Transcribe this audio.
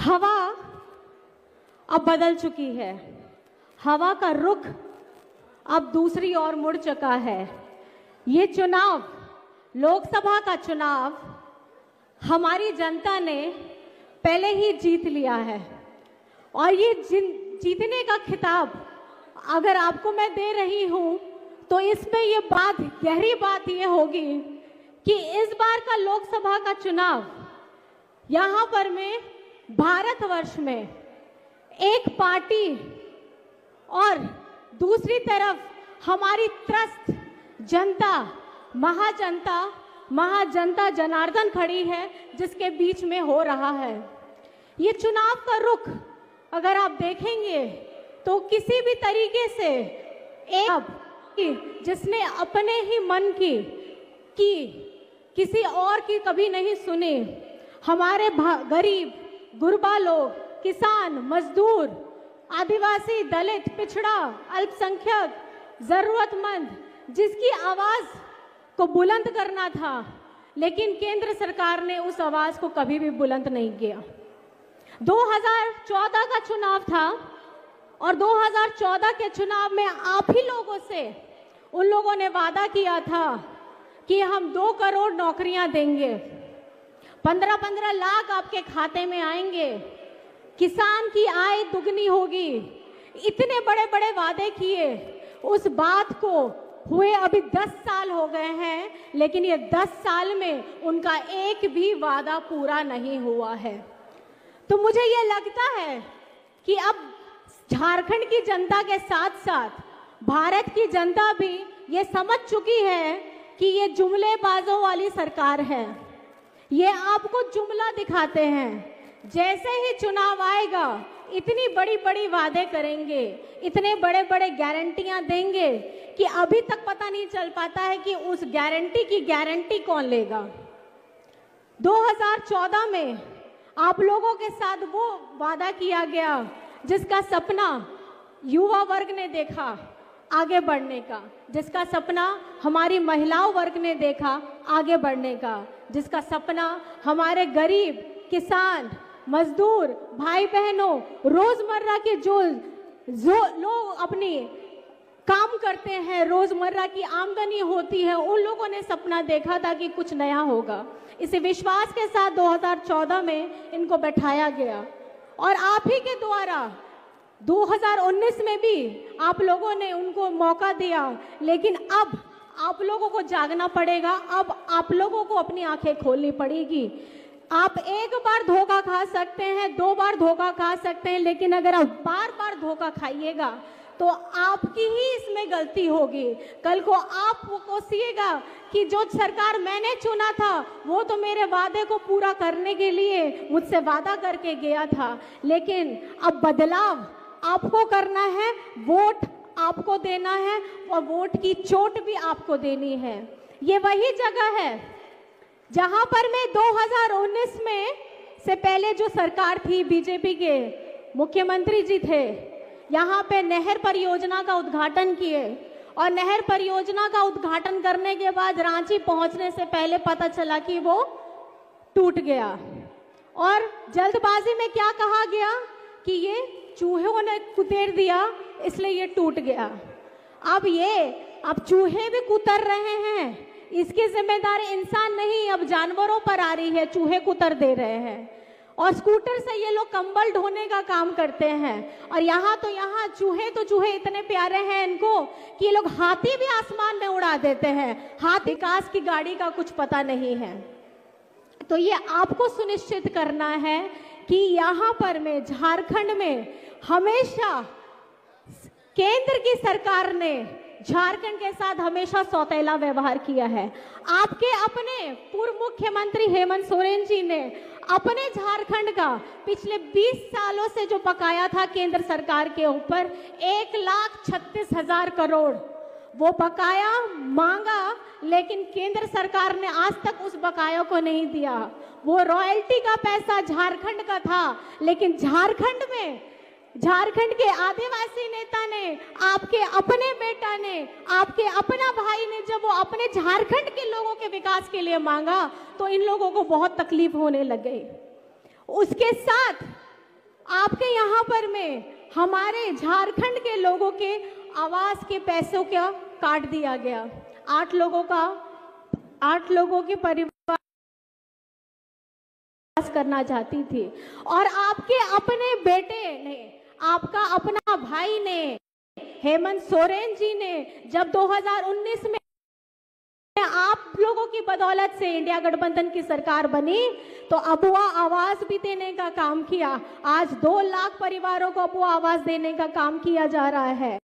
हवा अब बदल चुकी है। हवा का रुख अब दूसरी ओर मुड़ चुका है। ये चुनाव, लोकसभा का चुनाव, हमारी जनता ने पहले ही जीत लिया है और ये जीतने का खिताब अगर आपको मैं दे रही हूं तो इसमें ये बात, गहरी बात ये होगी कि इस बार का लोकसभा का चुनाव यहाँ पर में भारतवर्ष में एक पार्टी और दूसरी तरफ हमारी त्रस्त जनता, महाजनता जनार्दन खड़ी है, जिसके बीच में हो रहा है। ये चुनाव का रुख अगर आप देखेंगे तो किसी भी तरीके से एक जिसने अपने ही मन की किसी और की कभी नहीं सुनी, हमारे गरीब गुरबा लोग, किसान, मजदूर, आदिवासी, दलित, पिछड़ा, अल्पसंख्यक, जरूरतमंद, जिसकी आवाज को बुलंद करना था, लेकिन केंद्र सरकार ने उस आवाज को कभी भी बुलंद नहीं किया। 2014 का चुनाव था और 2014 के चुनाव में आप ही लोगों से उन लोगों ने वादा किया था कि हम 2 करोड़ नौकरियां देंगे, 15-15 लाख आपके खाते में आएंगे, किसान की आय दुगनी होगी। इतने बड़े बड़े वादे किए, उस बात को हुए अभी 10 साल हो गए हैं, लेकिन ये 10 साल में उनका एक भी वादा पूरा नहीं हुआ है। तो मुझे ये लगता है कि अब झारखंड की जनता के साथ साथ भारत की जनता भी ये समझ चुकी है कि ये जुमलेबाजों वाली सरकार है। ये आपको जुमला दिखाते हैं, जैसे ही चुनाव आएगा इतनी बड़ी बड़ी वादे करेंगे, इतने बड़े बड़े गारंटियां देंगे कि अभी तक पता नहीं चल पाता है कि उस गारंटी की गारंटी कौन लेगा। 2014 में आप लोगों के साथ वो वादा किया गया जिसका सपना युवा वर्ग ने देखा आगे बढ़ने का, जिसका सपना हमारी महिलाओं वर्ग ने देखा आगे बढ़ने का, जिसका सपना हमारे गरीब, किसान, मजदूर, भाई बहनों, रोजमर्रा के जो लोग अपनी काम करते हैं, रोजमर्रा की आमदनी होती है, उन लोगों ने सपना देखा था कि कुछ नया होगा। इसी विश्वास के साथ 2014 में इनको बैठाया गया और आप ही के द्वारा 2019 में भी आप लोगों ने उनको मौका दिया, लेकिन अब आप लोगों को जागना पड़ेगा। अब आप लोगों को अपनी आंखें खोलनी पड़ेगी। आप एक बार धोखा खा सकते हैं, 2 बार धोखा खा सकते हैं, लेकिन अगर आप बार बार धोखा खाइएगा तो आपकी ही इसमें गलती होगी। कल को आप कोसिएगा कि जो सरकार मैंने चुना था वो तो मेरे वादे को पूरा करने के लिए मुझसे वादा करके गया था, लेकिन अब बदलाव आपको करना है, वोट आपको देना है और वोट की चोट भी आपको देनी है। ये वही जगह है जहां पर मैं 2019 में से पहले जो सरकार थी, बीजेपी के मुख्यमंत्री जी थे, यहाँ पे नहर परियोजना का उद्घाटन किए और नहर परियोजना का उद्घाटन करने के बाद रांची पहुंचने से पहले पता चला कि वो टूट गया और जल्दबाजी में क्या कहा गया कि ये चूहों ने कुतर दिया इसलिए ये टूट गया। अब चूहे भी कुतर रहे हैं, इसकी जिम्मेदारी इंसान नहीं, अब जानवरों पर आ रही है, चूहे कुतर दे रहे हैं और स्कूटर से ये लोग कंबल ढोने का काम करते हैं। और यहाँ चूहे इतने प्यारे हैं इनको कि ये लोग हाथी भी आसमान में उड़ा देते हैं। हाथ विकास की गाड़ी का कुछ पता नहीं है। तो ये आपको सुनिश्चित करना है कि यहाँ पर में झारखंड में हमेशा केंद्र की सरकार ने झारखंड के साथ हमेशा सौतेला व्यवहार किया है। आपके अपने पूर्व मुख्यमंत्री हेमंत सोरेन जी ने अपने झारखंड का पिछले 20 सालों से जो बकाया था केंद्र सरकार के ऊपर 1,36,000 करोड़, वो बकाया मांगा, लेकिन केंद्र सरकार ने आज तक उस बकाया को नहीं दिया। वो रॉयल्टी का पैसा झारखंड का था, लेकिन झारखंड के आदिवासी नेता ने, आपके अपने बेटा ने, आपके अपना भाई ने जब वो अपने झारखंड के लोगों के विकास के लिए मांगा तो इन लोगों को बहुत तकलीफ होने लग गई। उसके साथ आपके यहाँ पर में हमारे झारखंड के लोगों के आवास के पैसों का काट दिया गया। 8 लोगों के परिवार करना चाहती थी, और आपके अपने बेटे ने, आपका अपना भाई ने, हेमंत सोरेन जी ने जब 2019 में आप लोगों की बदौलत से इंडिया गठबंधन की सरकार बनी, तो अबुआ आवास भी देने का काम किया। आज 2 लाख परिवारों को अबुआ आवास देने का काम किया जा रहा है।